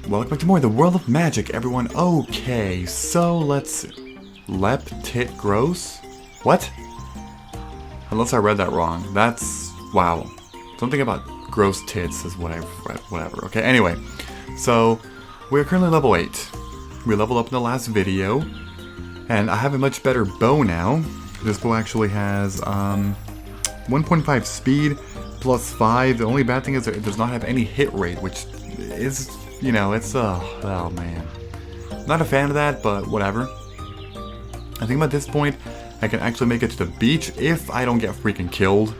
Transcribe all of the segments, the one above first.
Welcome back to more of the World of Magic, everyone. Okay, so let's... Leptit gross? What? Unless I read that wrong. That's... wow. Something about gross tits is what I've read. Whatever. Okay, anyway. So, we're currently level 8. We leveled up in the last video. And I have a much better bow now. This bow actually has, 1.5 speed, plus 5. The only bad thing is that it does not have any hit rate, which is... you know, it's, oh man. Not a fan of that, but whatever. I think at this point, I can actually make it to the beach if I don't get freaking killed.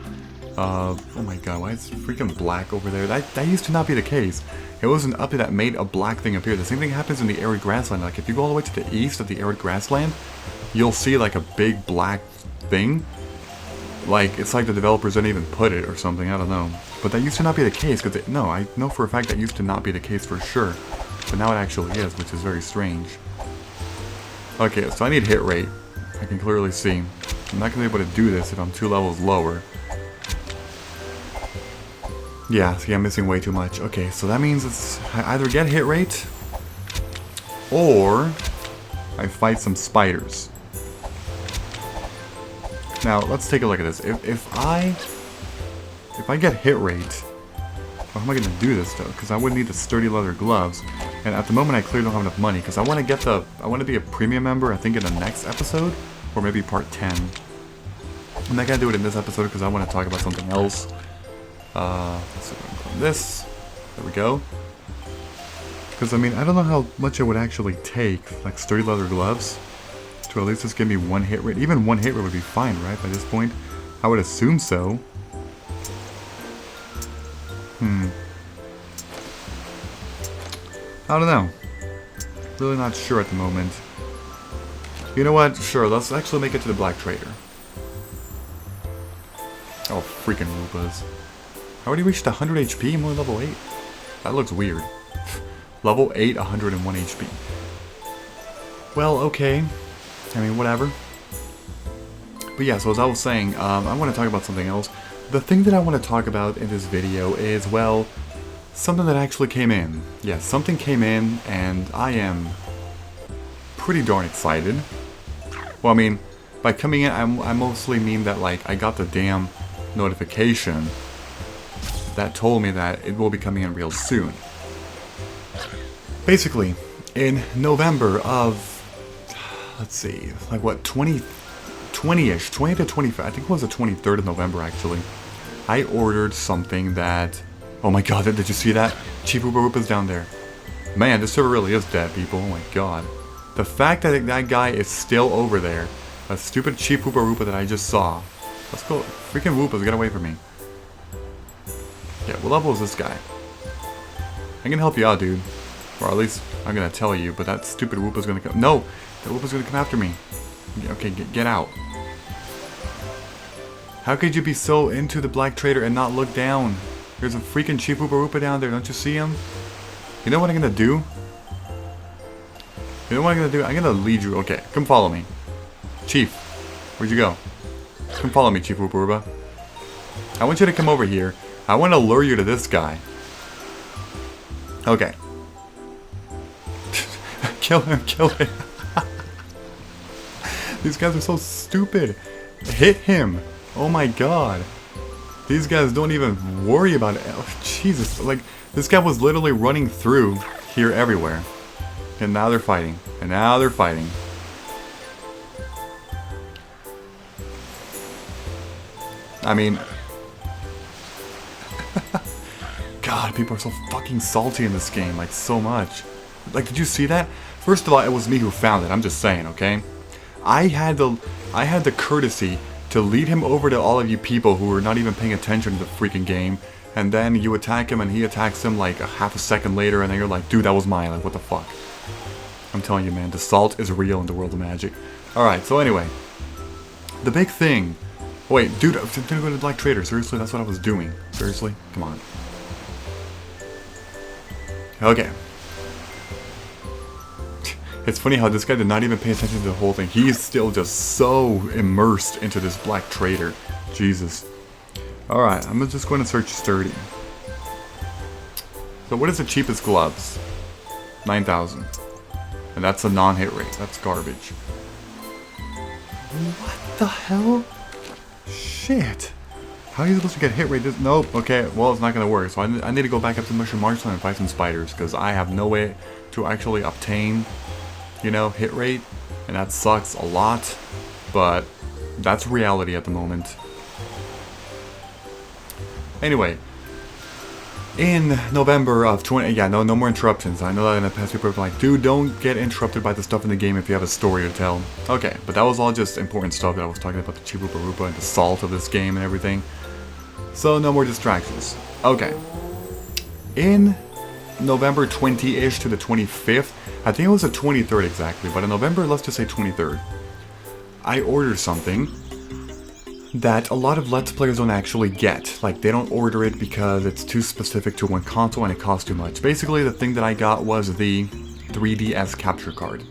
Oh my god, why is it freaking black over there? That used to not be the case. It was an update that made a black thing appear. The same thing happens in the arid grassland. Like, if you go all the way to the east of the arid grassland, you'll see, like, a big black thing. Like, it's like the developers didn't even put it or something, I don't know. But that used to not be the case, because no, I know for a fact that used to not be the case for sure. But now it actually is, which is very strange. Okay, so I need hit rate. I can clearly see. I'm not going to be able to do this if I'm 2 levels lower. Yeah, see, I'm missing way too much. Okay, so that means it's I either get hit rate, or I fight some spiders. Now, let's take a look at this. If I get hit rate, how am I going to do this though? Because I would need the sturdy leather gloves, and at the moment I clearly don't have enough money. Because I want to be a premium member. I think in the next episode, or maybe part 10. I'm not gonna do it in this episode because I want to talk about something else. Let's see if I can clone this. There we go. Because I mean, I don't know how much it would actually take, like sturdy leather gloves, to at least just give me 1 hit rate. Even 1 hit rate would be fine, right? By this point, I would assume so. I don't know. Really not sure at the moment. You know what? Sure, let's actually make it to the Black Trader. Oh, freaking Rupas. I already reached 100 HP, I'm only level 8. That looks weird. Level 8, 101 HP. Well, okay. I mean, whatever. But yeah, so as I was saying, I want to talk about something else. The thing that I want to talk about in this video is, well, something that actually came in. Yes, something came in, and I am pretty darn excited. Well, I mean, by coming in, I mostly mean that, like, I got the damn notification that told me that it will be coming in real soon. Basically, in November of, let's see, like what, 20-ish, 20 to 25, I think it was the 23rd of November actually, I ordered something that, oh my god, did you see that? Chief Woopa Woopa's down there. Man, this server really is dead, people, oh my god. The fact that that guy is still over there, a stupid Chief Woopa Woopa that I just saw. Let's go, freaking Woopas, get away from me. Yeah, what level is this guy? I can help you out, dude. Or at least, I'm gonna tell you, but that stupid Woopa's gonna come. No! That Woopa's gonna come after me. Okay, get out. How could you be so into the Black Trader and not look down? There's a freaking Chief Woopa Woopa down there, don't you see him? You know what I'm gonna do? You know what I'm gonna do? I'm gonna lead you. Okay, come follow me. Chief, where'd you go? Come follow me, Chief Woopa Woopa. I want you to come over here. I want to lure you to this guy. Okay. Kill him, kill him. These guys are so stupid. Hit him. Oh my god. These guys don't even worry about it. Oh, Jesus. Like, this guy was literally running through here everywhere. And now they're fighting. And now they're fighting. I mean... God, people are so fucking salty in this game, like, so much. Like, did you see that? First of all, it was me who found it, I'm just saying, okay? I had the courtesy to lead him over to all of you people who were not even paying attention to the freaking game, and then you attack him and he attacks him like a half a second later, and then you're like, dude, that was mine, like, what the fuck? I'm telling you, man, the salt is real in the world of magic. Alright, so anyway, the big thing... Wait, dude, I'm gonna go to the Black Trader. Seriously, that's what I was doing. Seriously? Come on. Okay. It's funny how this guy did not even pay attention to the whole thing. He's still just so immersed into this Black Trader. Jesus. Alright, I'm just going to search sturdy. So what is the cheapest gloves? 9,000. And that's a non-hit rate. That's garbage. What the hell? Shit. How are you supposed to get hit rate? Nope. Okay, well, it's not going to work. So I need to go back up to Mushroom Marshland and fight some spiders. Because I have no way to actually obtain, you know, hit rate. And that sucks a lot. But that's reality at the moment. Anyway. In November of 20... Yeah, no more interruptions. I know that in the past people are like, dude, don't get interrupted by the stuff in the game if you have a story to tell. Okay, but that was all just important stuff that I was talking about, the Chibi Rupa and the salt of this game and everything. So no more distractions. Okay. In November 20-ish to the 25th, I think it was the 23rd exactly, but in November, let's just say 23rd, I ordered something that a lot of Let's Players don't actually get. Like, they don't order it because it's too specific to one console and it costs too much. Basically, the thing that I got was the 3DS capture card.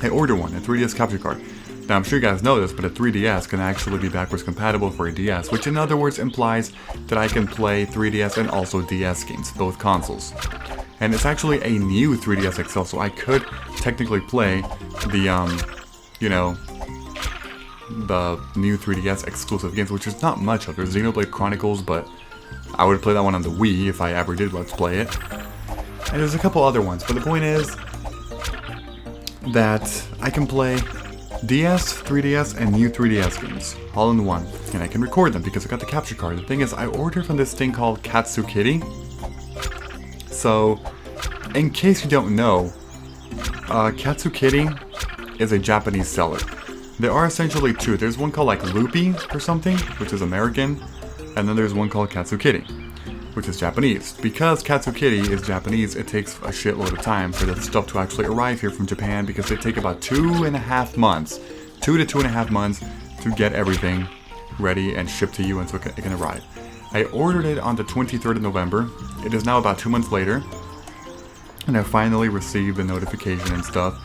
I ordered one, a 3DS capture card. Now, I'm sure you guys know this, but a 3DS can actually be backwards compatible for a DS, which in other words implies that I can play 3DS and also DS games, both consoles. And it's actually a new 3DS XL, so I could technically play the, you know, the new 3DS exclusive games, which is not much of. There's Xenoblade Chronicles, but I would play that one on the Wii if I ever did Let's Play it. And there's a couple other ones, but the point is that I can play DS, 3DS, and new 3DS games, all in one. And I can record them because I got the capture card. The thing is, I ordered from this thing called Katsu Kitty. So, in case you don't know, Katsu Kitty is a Japanese seller. There are essentially two. There's one called like Loopy or something, which is American, and then there's one called Katsu Kitty, which is Japanese. Because Katsu Kitty is Japanese, it takes a shitload of time for the stuff to actually arrive here from Japan because they take about 2.5 months, 2 to 2.5 months to get everything ready and shipped to you and so it can arrive. I ordered it on the 23rd of November. It is now about 2 months later, and I finally received the notification and stuff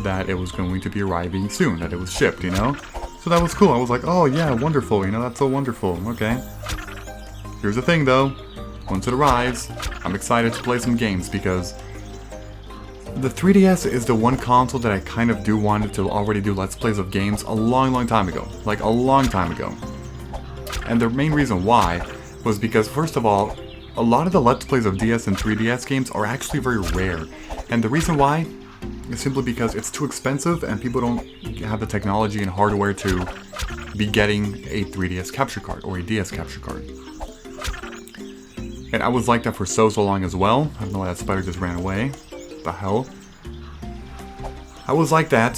that it was going to be arriving soon, that it was shipped, you know? So that was cool. I was like, oh yeah, wonderful, you know, that's so wonderful. Okay. Here's the thing though, once it arrives, I'm excited to play some games because the 3DS is the one console that I kind of do wanted to already do Let's Plays of games a long time ago. Like a long time ago. And the main reason why was because, first of all, a lot of the Let's Plays of DS and 3DS games are actually very rare. And the reason why is simply because it's too expensive and people don't have the technology and hardware to be getting a 3DS capture card or a DS capture card. And I was like that for so long as well. I don't know why that spider just ran away. What the hell? I was like that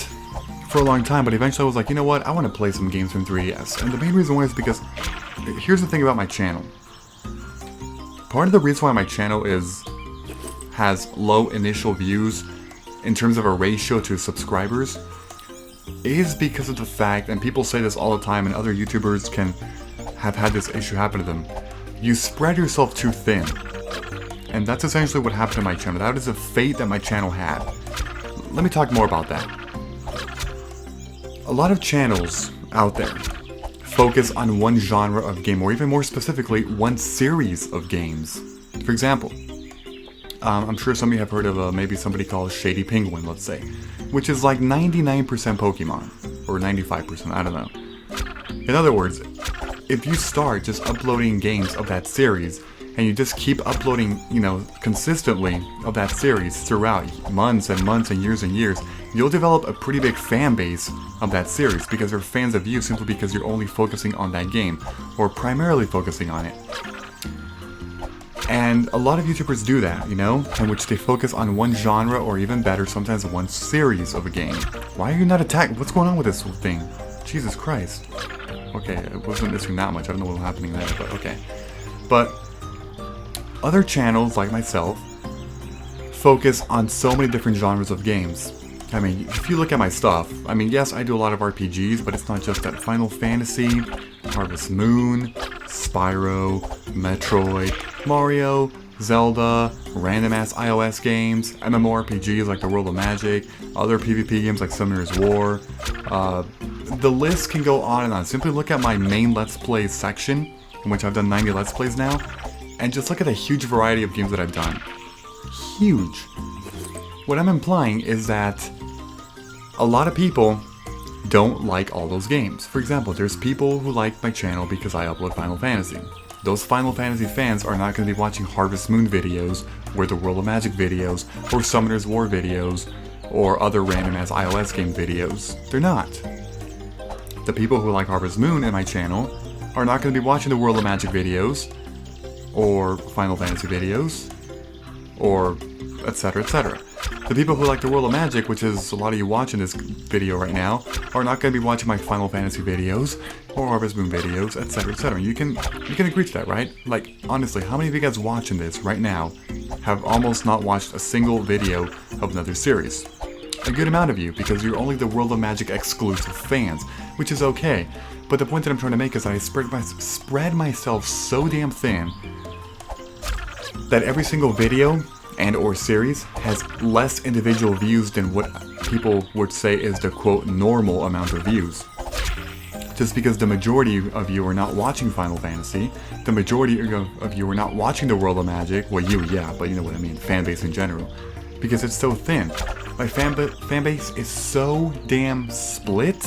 for a long time, but eventually I was like, you know what? I want to play some games from 3DS. And the main reason why is because, here's the thing about my channel. Part of the reason why my channel has low initial views in terms of a ratio to subscribers is because of the fact, and people say this all the time and other YouTubers can have had this issue happen to them, you spread yourself too thin. And that's essentially what happened to my channel. That is a fate that my channel had. Let me talk more about that. A lot of channels out there focus on one genre of game, or even more specifically, one series of games. For example, I'm sure some of you have heard of maybe somebody called Shady Penguin, let's say, which is like 99% Pokemon, or 95%, I don't know. In other words, if you start just uploading games of that series, and you just keep uploading, you know, consistently of that series throughout months and months and years, you'll develop a pretty big fan base of that series because they're fans of you simply because you're only focusing on that game, or primarily focusing on it. And a lot of YouTubers do that, you know, in which they focus on one genre, or even better, sometimes one series of a game. Why are you not attacked? What's going on with this thing? Jesus Christ. Okay, it wasn't missing that much. I don't know what was happening there, but okay. But other channels, like myself, focus on so many different genres of games. I mean, if you look at my stuff, I mean, yes, I do a lot of RPGs, but it's not just that. Final Fantasy, Harvest Moon, Spyro, Metroid, Mario, Zelda, random-ass iOS games, MMORPGs like The World of Magic, other PvP games like Summoner's War. The list can go on and on. Simply look at my main Let's Plays section, in which I've done 90 Let's Plays now, and just look at the huge variety of games that I've done. Huge. what I'm implying is that a lot of people don't like all those games. For example, there's people who like my channel because I upload Final Fantasy. Those Final Fantasy fans are not going to be watching Harvest Moon videos, or the World of Magic videos, or Summoner's War videos, or other random ass iOS game videos. They're not. The people who like Harvest Moon in my channel are not going to be watching the World of Magic videos, or Final Fantasy videos, or etc, etc. The people who like the World of Magic, which is a lot of you watching this video right now, are not going to be watching my Final Fantasy videos, or Harvest Moon videos, etc, etc. You can agree to that, right? Like, honestly, how many of you guys watching this right now have almost not watched a single video of another series? A good amount of you, because you're only the World of Magic exclusive fans, which is okay. But the point that I'm trying to make is that I spread myself so damn thin that every single video and or series has less individual views than what people would say is the quote normal amount of views. Just because the majority of you are not watching Final Fantasy, the majority of you are not watching the World of Magic, well you yeah, but you know what I mean, fan base in general, because it's so thin. My fan base is so damn split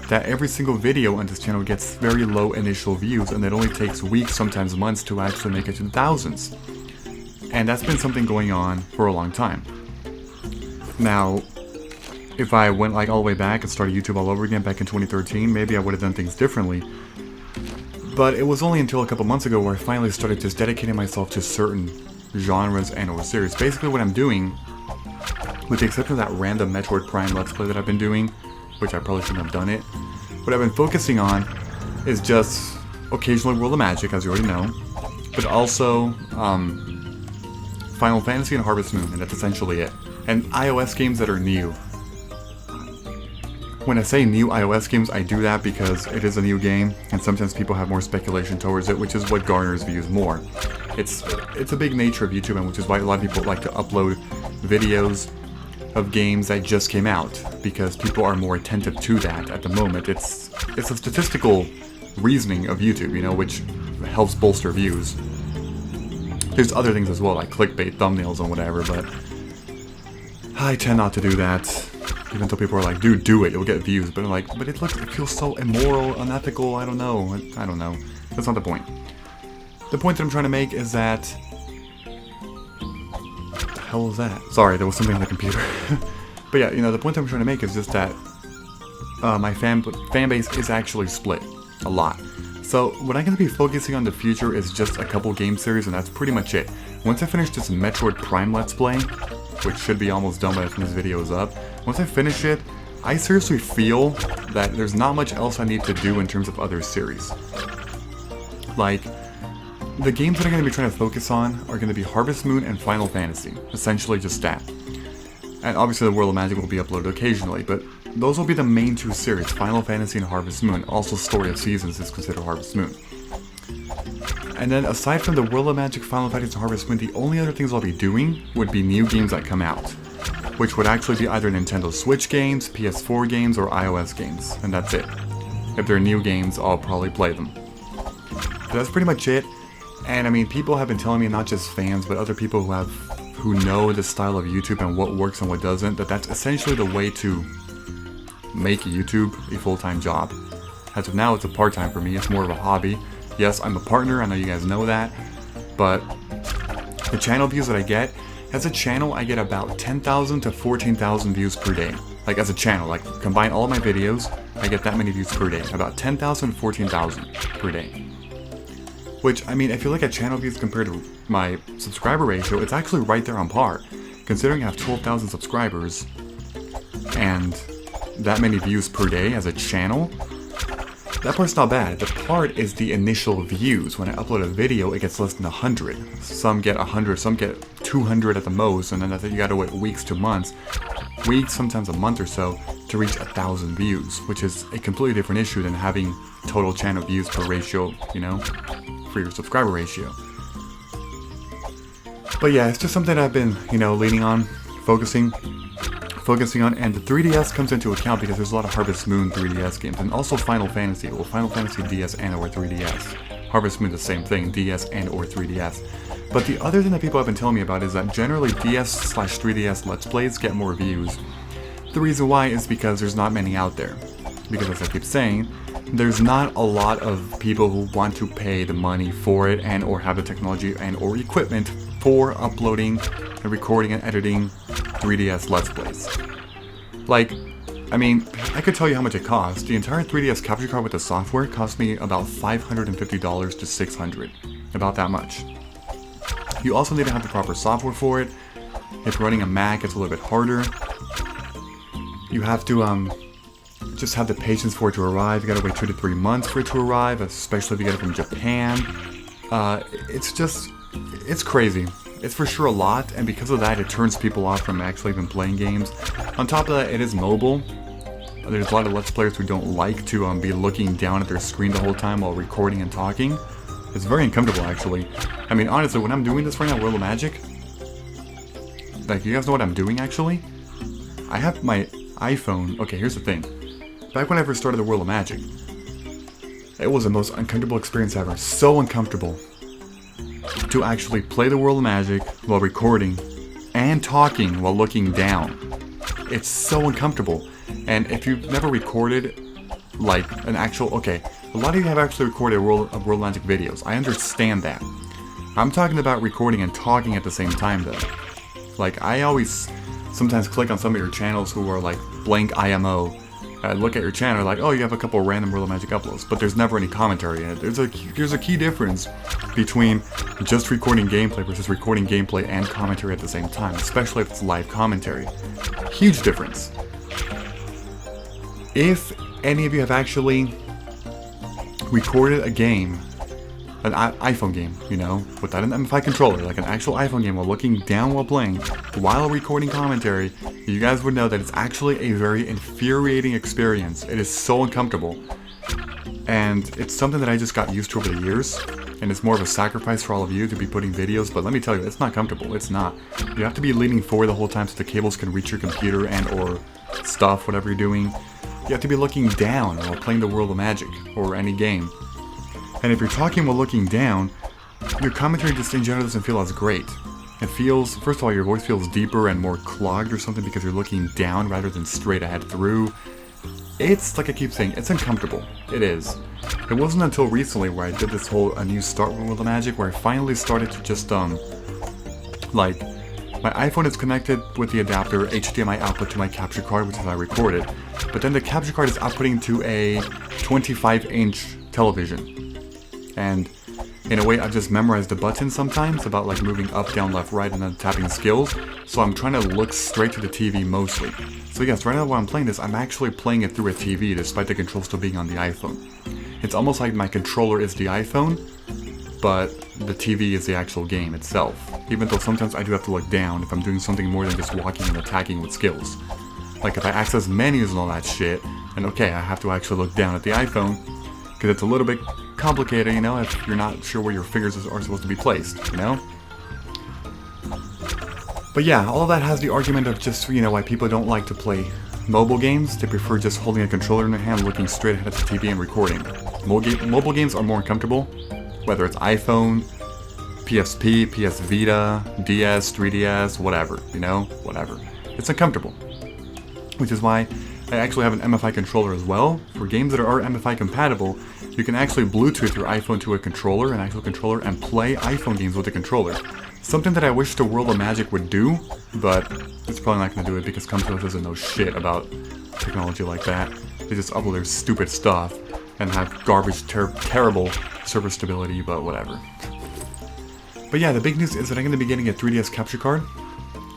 that every single video on this channel gets very low initial views, and it only takes weeks, sometimes months, to actually make it to the thousands. And that's been something going on for a long time. Now, if I went like all the way back and started YouTube all over again back in 2013, maybe I would have done things differently. But it was only until a couple months ago where I finally started just dedicating myself to certain genres and or series. Basically what I'm doing, with the exception of that random Metroid Prime Let's Play that I've been doing, which I probably shouldn't have done it, what I've been focusing on is just occasionally World of Magic, as you already know, but also Final Fantasy and Harvest Moon, and that's essentially it. And iOS games that are new. When I say new iOS games, I do that because it is a new game, and sometimes people have more speculation towards it, which is what garners views more. It's a big nature of YouTube, and which is why a lot of people like to upload videos of games that just came out, because people are more attentive to that at the moment. It's a statistical reasoning of YouTube, you know, which helps bolster views. There's other things as well, like clickbait thumbnails and whatever, but I tend not to do that. Even though people are like, dude, do it, it'll get views. But I'm like, but it feels so immoral, unethical, I don't know. I don't know. That's not the point. The point that I'm trying to make is that... What the hell was that? Sorry, there was something on the computer. But yeah, you know, the point that I'm trying to make is just that my fan base is actually split. A lot. So what I'm going to be focusing on in the future is just a couple game series, and that's pretty much it. Once I finish this Metroid Prime Let's Play, which should be almost done by the time this video is up, once I finish it, I seriously feel that there's not much else I need to do in terms of other series. Like, the games that I'm going to be trying to focus on are going to be Harvest Moon and Final Fantasy. Essentially just that. And obviously the World of Magic will be uploaded occasionally, but those will be the main two series, Final Fantasy and Harvest Moon. Also Story of Seasons is considered Harvest Moon. And then aside from the World of Magic, Final Fantasy, and Harvest Moon, the only other things I'll be doing would be new games that come out, which would actually be either Nintendo Switch games, PS4 games, or iOS games, and that's it. If they're new games, I'll probably play them. But that's pretty much it. And I mean, people have been telling me, not just fans, but other people who know the style of YouTube and what works and what doesn't, that's essentially the way to make YouTube a full-time job. As of now, it's a part-time for me. It's more of a hobby. Yes, I'm a partner. I know you guys know that. But the channel views that I get, as a channel, I get about 10,000 to 14,000 views per day. Like, as a channel, like, combine all of my videos, I get that many views per day. About 10,000 to 14,000 per day. Which, I mean, if you look at channel views compared to my subscriber ratio, it's actually right there on par. Considering I have 12,000 subscribers, and that many views per day as a channel, that part's not bad. The part is the initial views. When I upload a video, it gets less than 100. Some get 100, some get 200 at the most, and then I think you gotta wait weeks to months. Weeks, sometimes a month or so, to reach 1,000 views, which is a completely different issue than having total channel views per ratio, you know, for your subscriber ratio. But yeah, it's just something I've been, you know, leaning on, focusing on, and the 3DS comes into account because there's a lot of Harvest Moon 3DS games, and also Final Fantasy. Well, Final Fantasy DS and or 3DS. Harvest Moon the same thing, DS and or 3DS. But the other thing that people have been telling me about is that generally DS/3DS Let's Plays get more views. The reason why is because there's not many out there. Because as I keep saying, there's not a lot of people who want to pay the money for it and or have the technology and or equipment for uploading and recording and editing 3DS Let's Plays. Like, I mean, I could tell you how much it cost. The entire 3DS capture card with the software cost me about $550 to $600. About that much. You also need to have the proper software for it. If you're running a Mac, it's a little bit harder. You have to just have the patience for it to arrive. You gotta wait 2 to 3 months for it to arrive, especially if you get it from Japan. It's crazy. It's for sure a lot, and because of that, it turns people off from actually even playing games. On top of that, it is mobile. There's a lot of Let's Players who don't like to be looking down at their screen the whole time while recording and talking. It's very uncomfortable, actually. I mean, honestly, when I'm doing this right now, World of Magic, like, you guys know what I'm doing, actually? I have my iPhone. Okay, here's the thing. Back when I first started the World of Magic, it was the most uncomfortable experience ever. So uncomfortable to actually play the World of Magic while recording and talking while looking down. It's so uncomfortable. And if you've never recorded, like, an actual... Okay, a lot of you have actually recorded World of Magic videos. I understand that. I'm talking about recording and talking at the same time, though. Like, I always sometimes click on some of your channels who are like blank IMO. I look at your channel like, oh, you have a couple random World of Magic uploads, but there's never any commentary in it. There's a key difference between just recording gameplay versus recording gameplay and commentary at the same time, especially if it's live commentary. Huge difference. If any of you have actually recorded a game, an iPhone game, you know, without an MFI controller, like an actual iPhone game while looking down while playing, while recording commentary, you guys would know that it's actually a very infuriating experience. It is so uncomfortable. And it's something that I just got used to over the years, and it's more of a sacrifice for all of you to be putting videos, but let me tell you, it's not comfortable. It's not. You have to be leaning forward the whole time so the cables can reach your computer and or stuff, whatever you're doing. You have to be looking down while playing the World of Magic, or any game. And if you're talking while looking down, your commentary just in general doesn't feel as great. It feels, first of all, your voice feels deeper and more clogged or something because you're looking down rather than straight ahead through. It's, like I keep saying, it's uncomfortable. It is. It wasn't until recently where I did this whole A New Start with World of Magic where I finally started to just, like, my iPhone is connected with the adapter HDMI output to my capture card, which is how I record it. But then the capture card is outputting to a 25-inch television. And in a way, I've just memorized the buttons sometimes about like moving up, down, left, right, and then tapping skills. So I'm trying to look straight to the TV mostly. So yes, right now while I'm playing this, I'm actually playing it through a TV despite the control still being on the iPhone. It's almost like my controller is the iPhone, but the TV is the actual game itself. Even though sometimes I do have to look down if I'm doing something more than just walking and attacking with skills. Like if I access menus and all that shit, and okay, I have to actually look down at the iPhone, because it's a little bit complicated, you know, if you're not sure where your fingers are supposed to be placed, you know? But yeah, all of that has the argument of just, you know, why people don't like to play mobile games. They prefer just holding a controller in their hand, looking straight ahead at the TV and recording. Mobile games are more comfortable, whether it's iPhone, PSP, PS Vita, DS, 3DS, whatever, you know, whatever. It's uncomfortable, which is why I actually have an MFI controller as well. For games that are MFI compatible, you can actually Bluetooth your iPhone to a controller, an actual controller, and play iPhone games with the controller. Something that I wish the World of Magic would do, but it's probably not going to do it because Cumto's doesn't know shit about technology like that. They just upload their stupid stuff and have garbage, terrible server stability, but whatever. But yeah, the big news is that I'm going to be getting a 3DS capture card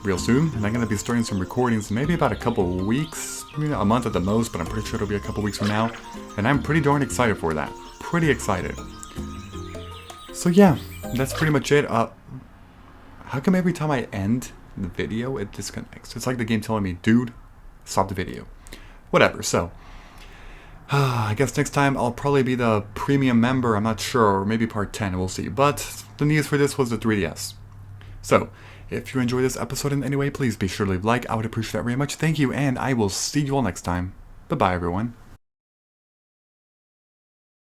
real soon, and I'm going to be starting some recordings maybe about a couple weeks, maybe a month at the most, but I'm pretty sure it'll be a couple weeks from now, and I'm pretty darn excited for that. Pretty excited. So yeah, that's pretty much it. How come every time I end the video, it disconnects? It's like the game telling me, dude, stop the video. Whatever, so I guess next time I'll probably be the premium member, I'm not sure, or maybe part 10, we'll see. But the news for this was the 3DS. So, if you enjoyed this episode in any way, please be sure to leave a like, I would appreciate that very much. Thank you, and I will see you all next time. Bye-bye, everyone.